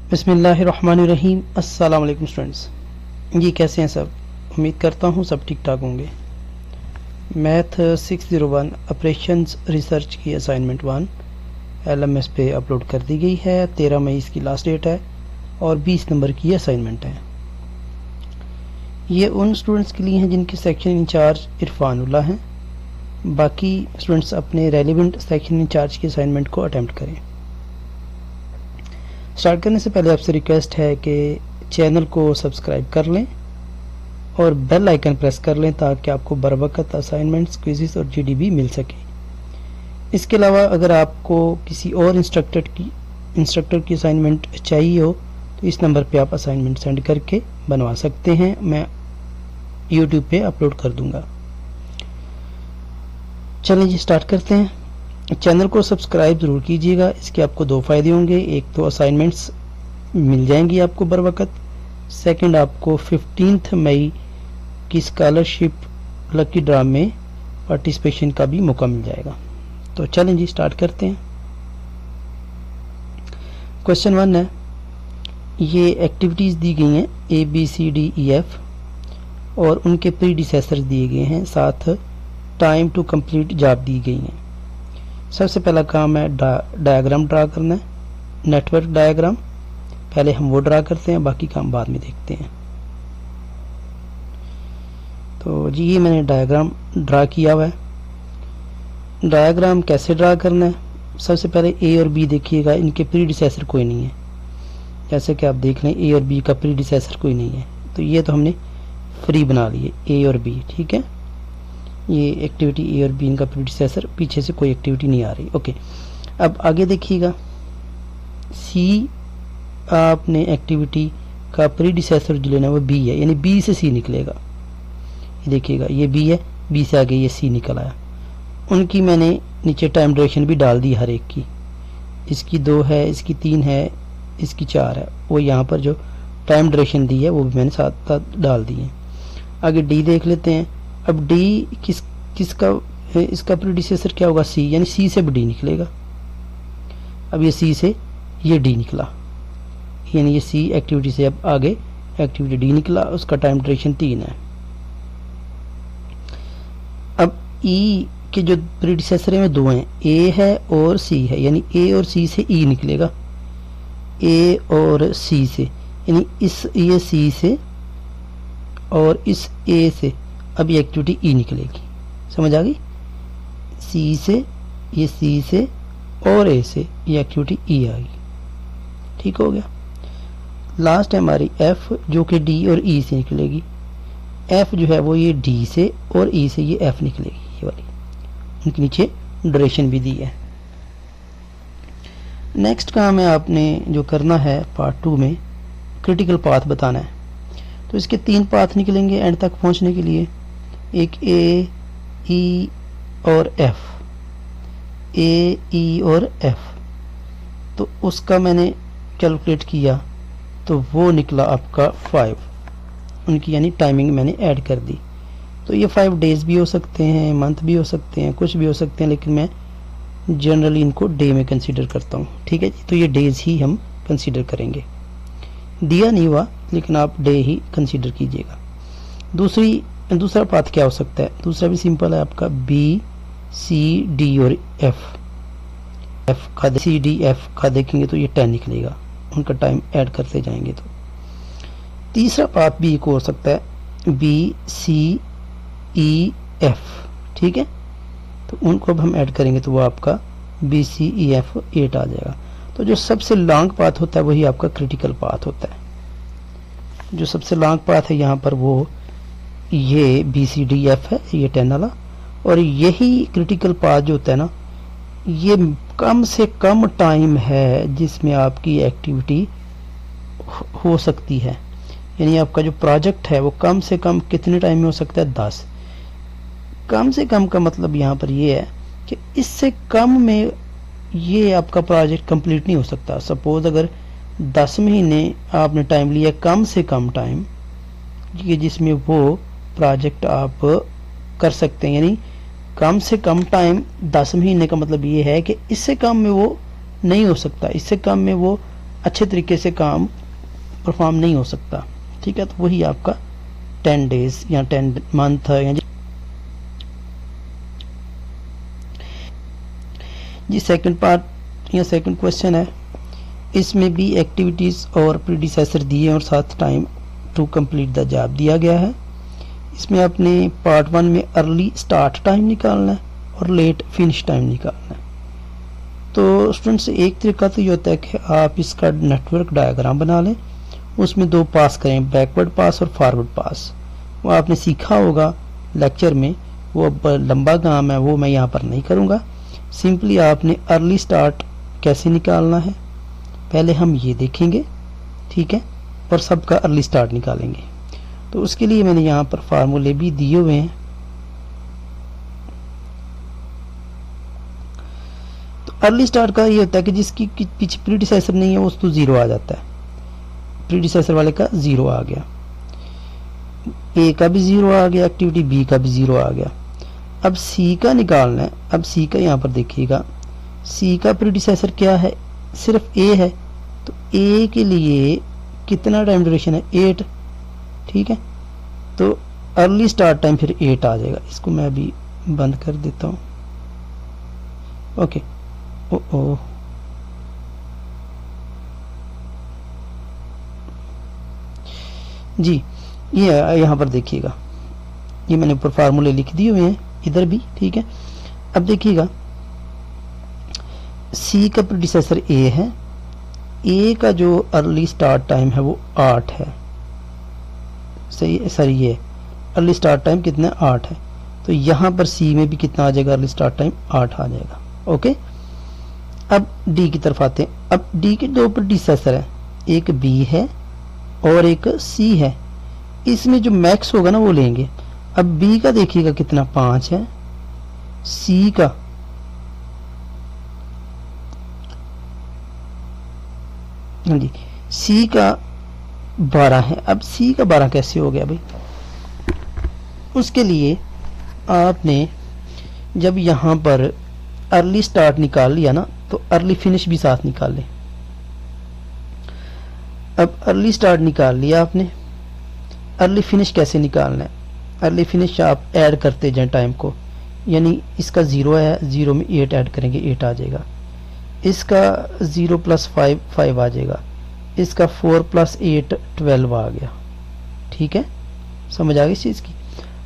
बिस्मिल्लाहिर्रहमानिर्रहीम। अस्सलाम वालेकुम स्टूडेंट्स, जी कैसे हैं सब। उम्मीद करता हूँ सब ठीक ठाक होंगे। मैथ 601 ऑपरेशंस रिसर्च की असाइनमेंट 1 LMS पे अपलोड कर दी गई है। 13 मई इसकी लास्ट डेट है और 20 नंबर की असाइनमेंट है। ये उन स्टूडेंट्स के लिए हैं जिनके सेक्शन इंचार्ज इरफानुल्लाह हैं। बाकी स्टूडेंट्स अपने रेलिवेंट सेक्शन इंचार्ज की असाइनमेंट को अटैम्प्ट करें। स्टार्ट करने से पहले आपसे रिक्वेस्ट है कि चैनल को सब्सक्राइब कर लें और बेल आइकन प्रेस कर लें ताकि आपको बर वक्त असाइनमेंट्स, क्विज़ेस और GDB मिल सके। इसके अलावा अगर आपको किसी और इंस्ट्रक्टर की असाइनमेंट चाहिए हो तो इस नंबर पे आप असाइनमेंट सेंड करके बनवा सकते हैं। मैं YouTube पे अपलोड कर दूंगा। चलिए जी स्टार्ट करते हैं। चैनल को सब्सक्राइब ज़रूर कीजिएगा। इसके आपको दो फ़ायदे होंगे। एक तो असाइनमेंट्स मिल जाएंगी आपको बर वक्त। सेकंड, आपको 15 मई की स्कॉलरशिप लकी ड्रा में पार्टिसिपेशन का भी मौका मिल जाएगा। तो चलें जी स्टार्ट करते हैं। क्वेश्चन 1 है, ये एक्टिविटीज़ दी गई हैं ABCDEF और उनके प्रीडिसेसर्स दिए गए हैं, साथ टाइम टू कंप्लीट जॉब दी गई हैं। सबसे पहला काम है डायग्राम ड्रा करना है, नेटवर्क डायग्राम। पहले हम वो ड्रा करते हैं, बाकी काम बाद में देखते हैं। तो जी ये मैंने डायग्राम ड्रा किया हुआ है। डायग्राम कैसे ड्रा करना है, सबसे पहले A और B देखिएगा, इनके प्रीडिसेसर कोई नहीं है। जैसे कि आप देख लें A और B का प्रीडिसेसर कोई नहीं है, तो ये तो हमने फ्री बना लिए A और B, ठीक है। ये एक्टिविटी A और B इनका प्रीडिसेसर, पीछे से कोई एक्टिविटी नहीं आ रही। ओके, अब आगे देखिएगा, C आपने एक्टिविटी का प्रीडिसेसर जो लेना है वो B है, यानी B से C निकलेगा। ये देखिएगा ये B है, B से आगे ये C निकल आया। उनकी मैंने नीचे टाइम ड्यूरेशन भी डाल दी हर एक की। इसकी 2 है, इसकी 3 है, इसकी 4 है। वो यहाँ पर जो टाइम ड्यूरेशन दी है वो भी मैंने साथ साथ डाल दी है। आगे D देख लेते हैं। अब D किसका इसका प्रीडिसेसर क्या होगा, C, यानी C से D निकलेगा। अब ये C से ये D निकला, यानी ये C एक्टिविटी से अब आगे एक्टिविटी D निकला, उसका टाइम ड्यूरेशन 3 है। अब E के जो प्रीडिसेसर हैं वो 2 हैं, A है और C है, यानी A और C से E निकलेगा। A और C से, यानी ये C से और इस A से अब ये एक्टिविटी E निकलेगी। समझ आ गई। C से, ये C से और A से ये एक्टिविटी E आ गई। ठीक हो गया। लास्ट है हमारी F, जो कि D और E से निकलेगी। F जो है वो ये D से और E से ये F निकलेगी, ये वाली। उनके नीचे ड्यूरेशन भी दी है। नेक्स्ट काम है आपने जो करना है पार्ट 2 में, क्रिटिकल पाथ बताना है। तो इसके 3 पाथ निकलेंगे एंड तक पहुंचने के लिए। एक A, E और F, A, E और F। तो उसका मैंने कैलकुलेट किया तो वो निकला आपका 5 उनकी, यानी टाइमिंग मैंने ऐड कर दी। तो ये 5 डेज भी हो सकते हैं, मंथ भी हो सकते हैं, कुछ भी हो सकते हैं, लेकिन मैं जनरली इनको डे में कंसीडर करता हूँ। ठीक है जी, तो ये डेज ही हम कंसीडर करेंगे। दिया नहीं हुआ लेकिन आप डे ही कंसीडर कीजिएगा। दूसरा पाथ क्या हो सकता है, दूसरा भी सिंपल है आपका B, C, D और F का C, D, F का देखेंगे तो ये 10 निकलेगा, उनका टाइम ऐड करते जाएंगे। तो तीसरा पाथ भी एक हो सकता है B, C, E, F, ठीक है। तो उनको अब हम ऐड करेंगे तो वो आपका B, C, E, F 8 आ जाएगा। तो जो सबसे लॉन्ग पाथ होता है वही आपका क्रिटिकल पाथ होता है। जो सबसे लॉन्ग पाथ है यहाँ पर वो ये B, C, D, F है, ये 10 वाला। और यही क्रिटिकल पाथ जो होता है ना, ये कम से कम टाइम है जिसमें आपकी एक्टिविटी हो सकती है। यानी आपका जो प्रोजेक्ट है वो कम से कम कितने टाइम में हो सकता है, 10। कम से कम का मतलब यहाँ पर ये है कि इससे कम में ये आपका प्रोजेक्ट कंप्लीट नहीं हो सकता। सपोज अगर 10 महीने आपने टाइम लिया, कम से कम टाइम ये जिसमें वो प्रोजेक्ट आप कर सकते हैं, यानी कम से कम टाइम 10 महीने का मतलब ये है कि इससे कम में वो नहीं हो सकता। इससे कम में वो अच्छे तरीके से काम परफॉर्म नहीं हो सकता। ठीक है, तो वही आपका 10 डेज या 10 मंथ या जी सेकंड पार्ट या सेकंड क्वेश्चन है, इसमें भी एक्टिविटीज़ और प्रीडिसेसर दिए और साथ time to complete the job दिया गया है। इसमें आपने पार्ट 1 में अर्ली स्टार्ट टाइम निकालना है और लेट फिनिश टाइम निकालना है। तो स्टूडेंट्स एक तरीका तो ये होता है कि आप इसका नेटवर्क डायग्राम बना लें, उसमें 2 पास करें, बैकवर्ड पास और फॉरवर्ड पास। वो आपने सीखा होगा लेक्चर में, वो अब लंबा काम है, वो मैं यहाँ पर नहीं करूँगा। सिंपली आपने अर्ली स्टार्ट कैसे निकालना है पहले हम ये देखेंगे, ठीक है, और सबका अर्ली स्टार्ट निकालेंगे। तो उसके लिए मैंने यहाँ पर फार्मूले भी दिए हुए हैं। तो अर्ली स्टार्ट का ये होता है कि जिसकी पीछे प्रीडिसेसर नहीं है वो तो 0 आ जाता है, प्रीडिसेसर वाले का 0 आ गया, ए का भी 0 आ गया, एक्टिविटी बी का भी 0 आ गया। अब सी का निकालना है। अब सी का यहाँ पर देखिएगा, सी का प्रीडिसेसर क्या है, सिर्फ ए है, तो ए के लिए कितना टाइम ड्यूरेशन है 8, ठीक है, तो अर्ली स्टार्ट टाइम फिर 8 आ जाएगा। इसको मैं अभी बंद कर देता हूँ। ओके, ओ जी, ये यहाँ पर देखिएगा, ये मैंने ऊपर फार्मूले लिख दिए हुए हैं, इधर भी, ठीक है। अब देखिएगा सी का प्रीडिसेसर ए है, ए का जो अर्ली स्टार्ट टाइम है वो 8 है, सही है सर, ये अर्ली स्टार्ट टाइम कितना 8 है, तो यहाँ पर सी में भी कितना आ जाएगा, अर्ली स्टार्ट टाइम 8 आ जाएगा। ओके, अब डी की तरफ आते हैं। अब डी के 2 प्रीडिसेसर है, एक बी है और एक सी है, इसमें जो मैक्स होगा ना वो लेंगे। अब बी का देखिएगा कितना 5 है, सी का हाँ जी, सी का 12 है। अब सी का 12 कैसे हो गया भाई, उसके लिए आपने जब यहाँ पर अर्ली स्टार्ट निकाल लिया ना तो अर्ली फिनिश भी साथ निकाल लें। अब अर्ली स्टार्ट निकाल लिया आपने, अर्ली फिनिश कैसे निकालना है, अर्ली फिनिश आप ऐड करते जाएं टाइम को, यानी इसका 0 है, 0 में 8 ऐड करेंगे 8 आ जाएगा, इसका 0 + 5 5 आ जाएगा, इसका 4 + 8 12 आ गया। ठीक है, समझ आ गई इस चीज़ की।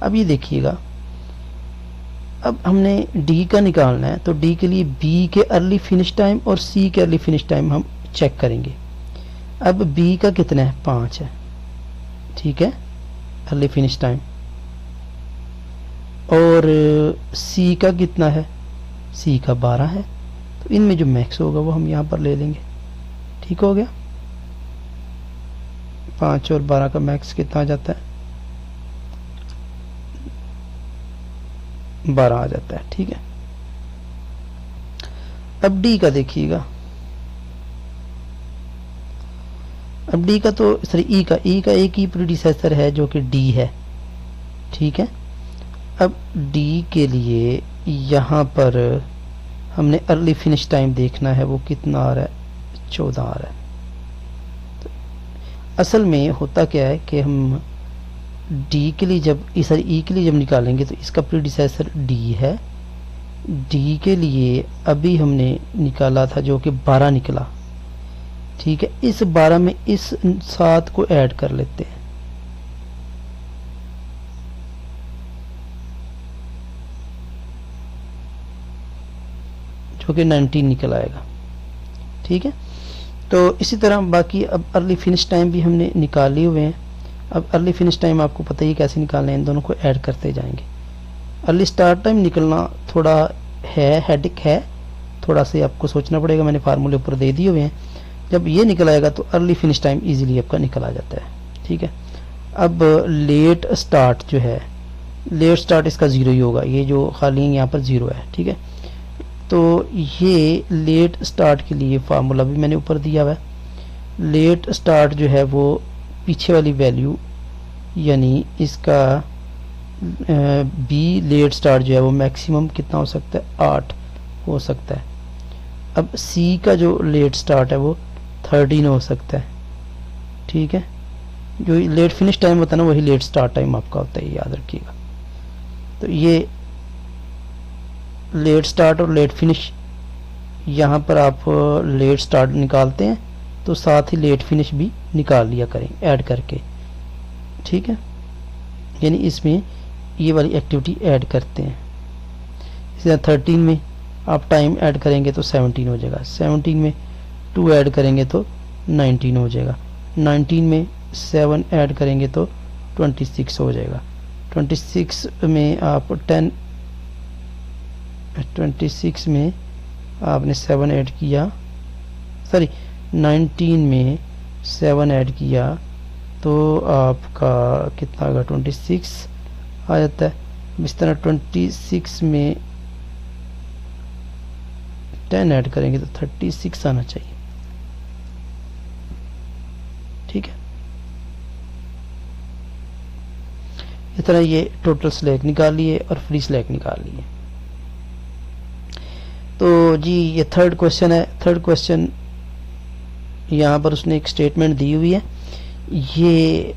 अब ये देखिएगा, अब हमने डी का निकालना है, तो डी के लिए बी के अर्ली फिनिश टाइम और सी के अर्ली फिनिश टाइम हम चेक करेंगे। अब बी का कितना है 5 है, ठीक है, अर्ली फिनिश टाइम, और सी का कितना है, सी का 12 है, तो इनमें जो मैक्स होगा वो हम यहाँ पर ले लेंगे। ठीक हो गया, 5 और 12 का मैक्स कितना आ जाता है, 12 आ जाता है। ठीक है, अब डी का देखिएगा, अब डी का तो सॉरी ई का एक ही प्रीडिसेसर है जो कि डी है। ठीक है, अब डी के लिए यहाँ पर हमने अर्ली फिनिश टाइम देखना है, वो कितना आ रहा है 14 आ रहा है। तो असल में होता क्या है कि हम डी के लिए जब ई के लिए जब निकालेंगे तो इसका प्रीडिसेसर डी है, डी के लिए अभी हमने निकाला था जो कि 12 निकला। ठीक है, इस 12 में इस 7 को ऐड कर लेते हैं, जो कि 19 निकल आएगा। ठीक है, तो इसी तरह बाकी अब अर्ली फिनिश टाइम भी हमने निकाल लिए हुए हैं। अब अर्ली फिनिश टाइम आपको पता ही कैसे निकालना है, इन दोनों को ऐड करते जाएंगे। अर्ली स्टार्ट टाइम निकलना थोड़ा है हेडिक है, थोड़ा सा आपको सोचना पड़ेगा, मैंने फार्मूले ऊपर दे दिए हुए हैं। जब ये निकल आएगा तो अर्ली फिनिश टाइम इजीली आपका निकल आ जाता है। ठीक है, अब लेट स्टार्ट जो है, लेट स्टार्ट इसका 0 ही होगा, ये जो खाली यहाँ पर 0 है। ठीक है, तो ये लेट स्टार्ट के लिए फार्मूला भी मैंने ऊपर दिया हुआ है। लेट स्टार्ट जो है वो पीछे वाली वैल्यू, यानी इसका बी लेट स्टार्ट जो है वो मैक्सिमम कितना हो सकता है 8 हो सकता है। अब सी का जो लेट स्टार्ट है वो 13 हो सकता है, ठीक है। जो लेट फिनिश टाइम होता है ना वही लेट स्टार्ट टाइम आपका होता है, याद रखिएगा। तो ये लेट स्टार्ट और लेट फिनिश, यहाँ पर आप लेट स्टार्ट निकालते हैं तो साथ ही लेट फिनिश भी निकाल लिया करें ऐड करके, ठीक है। यानी इसमें ये वाली एक्टिविटी ऐड करते हैं। इसी तरह 13 में आप टाइम ऐड करेंगे तो 17 हो जाएगा, 17 में 2 ऐड करेंगे तो 19 हो जाएगा, 19 में 7 ऐड करेंगे तो 26 हो जाएगा, 26 में आप 26 में आपने 7 ऐड किया, सॉरी 19 में 7 ऐड किया तो आपका कितना होगा, 26 आ जाता है। इस तरह 26 में 10 ऐड करेंगे तो 36 आना चाहिए, ठीक है। इस तरह ये टोटल स्लैक निकाल लिए और फ्री स्लैक निकाल लिए। तो जी ये थर्ड क्वेश्चन है। थर्ड क्वेश्चन यहाँ पर उसने एक स्टेटमेंट दी हुई है, ये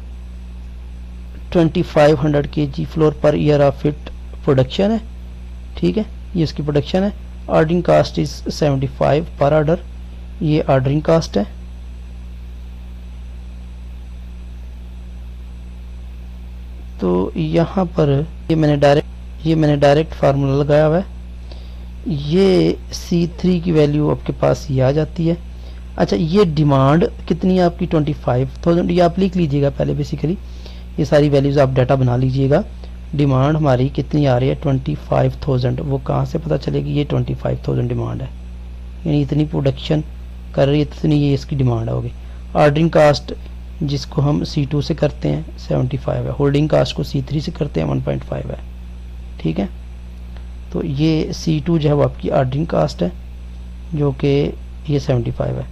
2500 kg floor per year of fit production है, ठीक है। ये इसकी प्रोडक्शन है। ऑर्डरिंग कास्ट इज 75 पर ऑर्डर, ये ऑर्डरिंग कास्ट है। तो यहाँ पर ये मैंने डायरेक्ट फार्मूला लगाया हुआ है। ये C3 की वैल्यू आपके पास ये आ जाती है। अच्छा, ये डिमांड कितनी है आपकी 25,000, ये आप लिख लीजिएगा पहले। बेसिकली ये सारी वैल्यूज आप डाटा बना लीजिएगा। डिमांड हमारी कितनी आ रही है 25,000, वो कहाँ से पता चलेगी, ये 25,000 डिमांड है, यानी इतनी प्रोडक्शन कर रही है, इतनी ये इसकी डिमांड होगी। ऑर्डरिंग कास्ट जिसको हम C2 से करते हैं 75 है, होल्डिंग कास्ट को C3 से करते हैं 1.5 है, ठीक है। तो ये C2 जो है वो आपकी ऑर्डरिंग कास्ट है जो कि ये 75 है,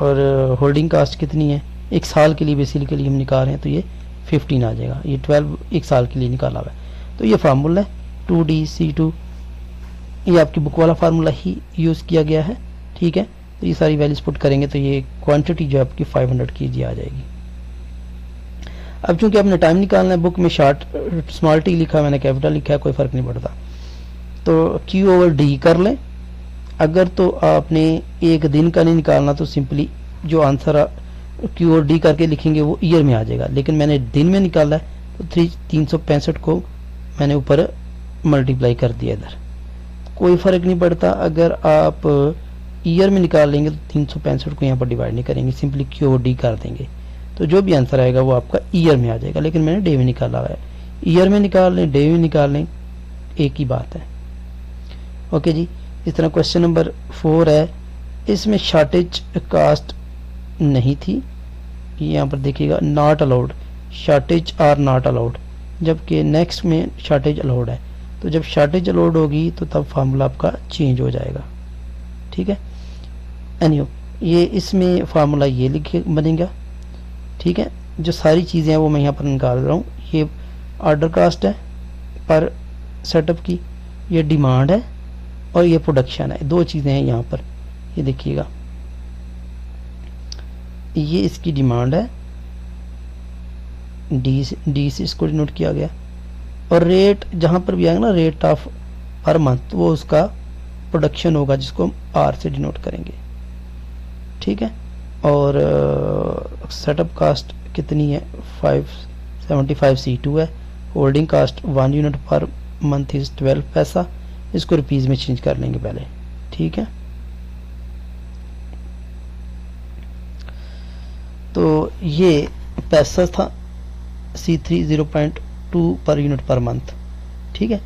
और होल्डिंग कास्ट कितनी है, एक साल के लिए बेसिकली हम निकाल रहे हैं तो ये 15 आ जाएगा। ये 12 एक साल के लिए निकाला हुआ है। तो ये फार्मूला है 2DC2, ये आपकी बुक वाला फार्मूला ही यूज़ किया गया है, ठीक है। तो ये सारी वैल्यूज पुट करेंगे तो ये क्वांटिटी जो है आपकी 500 kg आ जाएगी। अब चूंकि आपने टाइम निकालना है, बुक में शॉर्ट स्मॉल टी लिखा है, मैंने कैपिटल लिखा है, कोई फ़र्क नहीं पड़ता। तो Q/D कर लें। अगर तो आपने एक दिन का नहीं निकालना तो सिंपली जो आंसर Q/D करके लिखेंगे वो ईयर में आ जाएगा, लेकिन मैंने दिन में निकाला है तो 365 को मैंने ऊपर मल्टीप्लाई कर दिया इधर, कोई फ़र्क नहीं पड़ता। अगर आप ईयर में निकाल लेंगे तो 365 को यहाँ पर डिवाइड नहीं करेंगे, सिंपली Q/D कर देंगे तो जो भी आंसर आएगा वो आपका ईयर में आ जाएगा। लेकिन मैंने डे में निकाला हुआ है, ईयर में निकाल लें डे में निकाल लें एक ही बात है। ओके जी। इस तरह क्वेश्चन नंबर 4 है, इसमें शॉर्टेज कास्ट नहीं थी, यहाँ पर देखिएगा not allowed, shortage are not allowed, जबकि नेक्स्ट में शॉर्टेज अलाउड है। तो जब शॉर्टेज अलाउड होगी तो तब फार्मूला आपका चेंज हो जाएगा, ठीक है। एनीहो ये इसमें फार्मूला ये लिखे बनेगा, ठीक है। जो सारी चीज़ें हैं वो मैं यहाँ पर निकाल रहा हूँ। ये ऑर्डर कास्ट है पर सेटअप की, ये डिमांड है और ये प्रोडक्शन है, दो चीज़ें हैं यहाँ पर। ये देखिएगा ये इसकी डिमांड है, डी से इसको डिनोट किया गया, और रेट जहाँ पर भी आएगा ना रेट ऑफ पर मंथ वो उसका प्रोडक्शन होगा जिसको हम आर से डिनोट करेंगे, ठीक है। और सेटअप कास्ट कितनी है 575 C2 है। Holding cost 1 unit per month is 12 पैसा, इसको रुपीज़ में चेंज कर लेंगे पहले, ठीक है। तो ये पैसा था C3 0.2 per unit per month, ठीक है।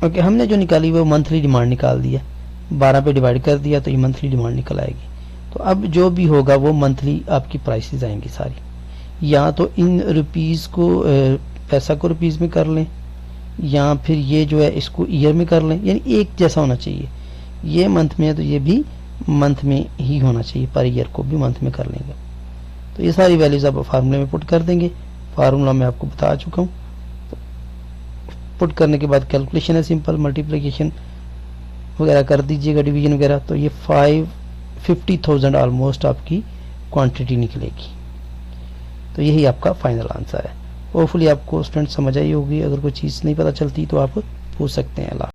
ओके, हमने जो निकाली वो मंथली डिमांड निकाल दिया, 12 पे डिवाइड कर दिया तो ये मंथली डिमांड निकल आएगी। तो अब जो भी होगा वो मंथली आपकी प्राइसेस आएंगी सारी, या तो इन रुपीज़ को पैसा को रुपीज़ में कर लें, या फिर ये जो है इसको ईयर में कर लें, यानी एक जैसा होना चाहिए। ये मंथ में है तो ये भी मंथ में ही होना चाहिए, पर ईयर को भी मंथ में कर लेंगे। तो ये सारी वैल्यूज आप फार्मूले में पुट कर देंगे, फार्मूला मैं आपको बता चुका हूँ। पुट करने के बाद कैलकुलेशन है सिंपल, मल्टीप्लिकेशन वगैरह कर दीजिएगा, डिवीजन वगैरह, तो ये 50,000 ऑलमोस्ट आपकी क्वांटिटी निकलेगी। तो यही आपका फाइनल आंसर है। होपफुली आपको स्टूडेंट समझ आई होगी। अगर कोई चीज़ नहीं पता चलती तो आप पूछ सकते हैं।